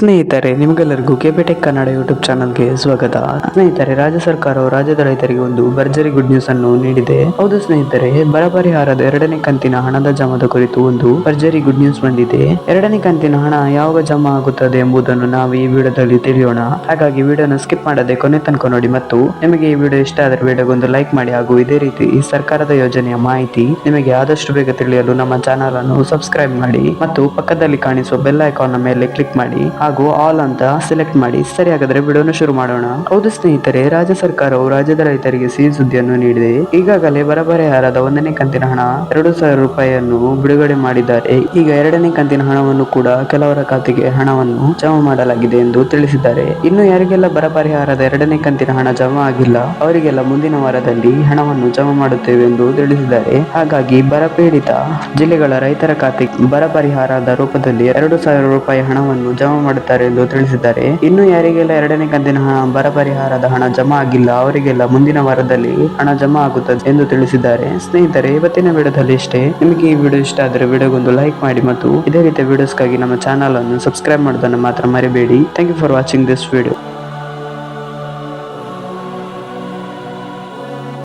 ಸ್ನೇಹಿತರೆ, ನಿಮಗೆಲ್ಲರಿಗೂ ಕೆಪಿಟೆಕ್ ಕನ್ನಡ ಯೂಟ್ಯೂಬ್ ಚಾನಲ್ಗೆ ಸ್ವಾಗತ. ಸ್ನೇಹಿತರೆ, ರಾಜ್ಯ ಸರ್ಕಾರವು ರಾಜ್ಯದ ರೈತರಿಗೆ ಒಂದು ಭರ್ಜರಿ ಗುಡ್ ನ್ಯೂಸ್ ಅನ್ನು ನೀಡಿದೆ. ಹೌದು ಸ್ನೇಹಿತರೆ, ಬರ ಪರಿಹಾರದ ಎರಡನೇ ಕಂತಿನ ಹಣದ ಜಮಾದ ಕುರಿತು ಒಂದು ಭರ್ಜರಿ ಗುಡ್ ನ್ಯೂಸ್ ಬಂದಿದೆ. ಎರಡನೇ ಕಂತಿನ ಹಣ ಯಾವಾಗ ಜಮಾ ಆಗುತ್ತದೆ ಎಂಬುದನ್ನು ನಾವು ಈ ವಿಡಿಯೋದಲ್ಲಿ ತಿಳಿಯೋಣ. ಹಾಗಾಗಿ ವಿಡಿಯೋನ ಸ್ಕಿಪ್ ಮಾಡದೆ ಕೊನೆ ತನಕ ನೋಡಿ ಮತ್ತು ನಿಮಗೆ ಈ ವಿಡಿಯೋ ಇಷ್ಟ ಆದರೆ ವಿಡಿಯೋಗೊಂದು ಲೈಕ್ ಮಾಡಿ ಹಾಗೂ ಇದೇ ರೀತಿ ಈ ಸರ್ಕಾರದ ಯೋಜನೆಯ ಮಾಹಿತಿ ನಿಮಗೆ ಆದಷ್ಟು ಬೇಗ ತಿಳಿಯಲು ನಮ್ಮ ಚಾನಲ್ ಅನ್ನು ಸಬ್ಸ್ಕ್ರೈಬ್ ಮಾಡಿ ಮತ್ತು ಪಕ್ಕದಲ್ಲಿ ಕಾಣಿಸುವ ಬೆಲ್ ಐಕಾನ್ ಮೇಲೆ ಕ್ಲಿಕ್ ಮಾಡಿ ಹಾಗೂ ಆಲ್ ಅಂತ ಸೆಲೆಕ್ಟ್ ಮಾಡಿ. ಸರಿ, ಹಾಗಾದ್ರೆ ವಿಡಿಯೋನ ಶುರು ಮಾಡೋಣ. ಹೌದು ಸ್ನೇಹಿತರೆ, ರಾಜ್ಯ ಸರ್ಕಾರವು ರಾಜ್ಯದ ರೈತರಿಗೆ ಸಿಹಿ ಸುದ್ದಿಯನ್ನು ನೀಡಿದೆ. ಈಗಾಗಲೇ ಬರ ಪರಿಹಾರದ ಒಂದನೇ ಕಂತಿನ ಹಣ 2,000 ರೂಪಾಯಿಯನ್ನು ಬಿಡುಗಡೆ ಮಾಡಿದ್ದಾರೆ. ಈಗ ಎರಡನೇ ಕಂತಿನ ಹಣವನ್ನು ಕೂಡ ಕೆಲವರ ಖಾತೆಗೆ ಹಣವನ್ನು ಜಮಾ ಮಾಡಲಾಗಿದೆ ಎಂದು ತಿಳಿಸಿದ್ದಾರೆ. ಇನ್ನು ಯಾರಿಗೆಲ್ಲ ಬರ ಪರಿಹಾರದ ಎರಡನೇ ಕಂತಿನ ಹಣ ಜಮಾ ಆಗಿಲ್ಲ ಅವರಿಗೆಲ್ಲ ಮುಂದಿನ ವಾರದಲ್ಲಿ ಹಣವನ್ನು ಜಮಾ ಮಾಡುತ್ತೇವೆ ಎಂದು ತಿಳಿಸಿದ್ದಾರೆ. ಹಾಗಾಗಿ ಬರ ಪೀಡಿತ ಜಿಲ್ಲೆಗಳ ರೈತರ ಖಾತೆಗೆ ಬರ ಪರಿಹಾರದ ರೂಪದಲ್ಲಿ 2,000 ರೂಪಾಯಿ ಹಣವನ್ನು ಜಮಾ ಮಾಡುತ್ತಾರೆ ಎಂದು ತಿಳಿಸಿದ್ದಾರೆ. ಇನ್ನು ಯಾರಿಗೆಲ್ಲ ಎರಡನೇ ಕಂತಿನ ಬರ ಪರಿಹಾರದ ಹಣ ಜಮಾ ಆಗಿಲ್ಲ ಅವರಿಗೆಲ್ಲ ಮುಂದಿನ ವಾರದಲ್ಲಿ ಹಣ ಜಮಾ ಆಗುತ್ತದೆ ಎಂದು ತಿಳಿಸಿದ್ದಾರೆ. ಸ್ನೇಹಿತರೆ, ಇವತ್ತಿನ ವಿಡಿಯೋದಲ್ಲಿ ಇಷ್ಟೇ. ನಿಮಗೆ ಈ ವಿಡಿಯೋ ಇಷ್ಟ ಆದರೆ ವಿಡಿಯೋಗೊಂದು ಲೈಕ್ ಮಾಡಿ ಮತ್ತು ಇದೇ ರೀತಿಯ ವಿಡಿಯೋಸ್ಗಾಗಿ ನಮ್ಮ ಚಾನಲ್ ಅನ್ನು ಸಬ್ಸ್ಕ್ರೈಬ್ ಮಾಡೋದನ್ನು ಮಾತ್ರ ಮರಿಬೇಡಿ. Thank you for watching this video.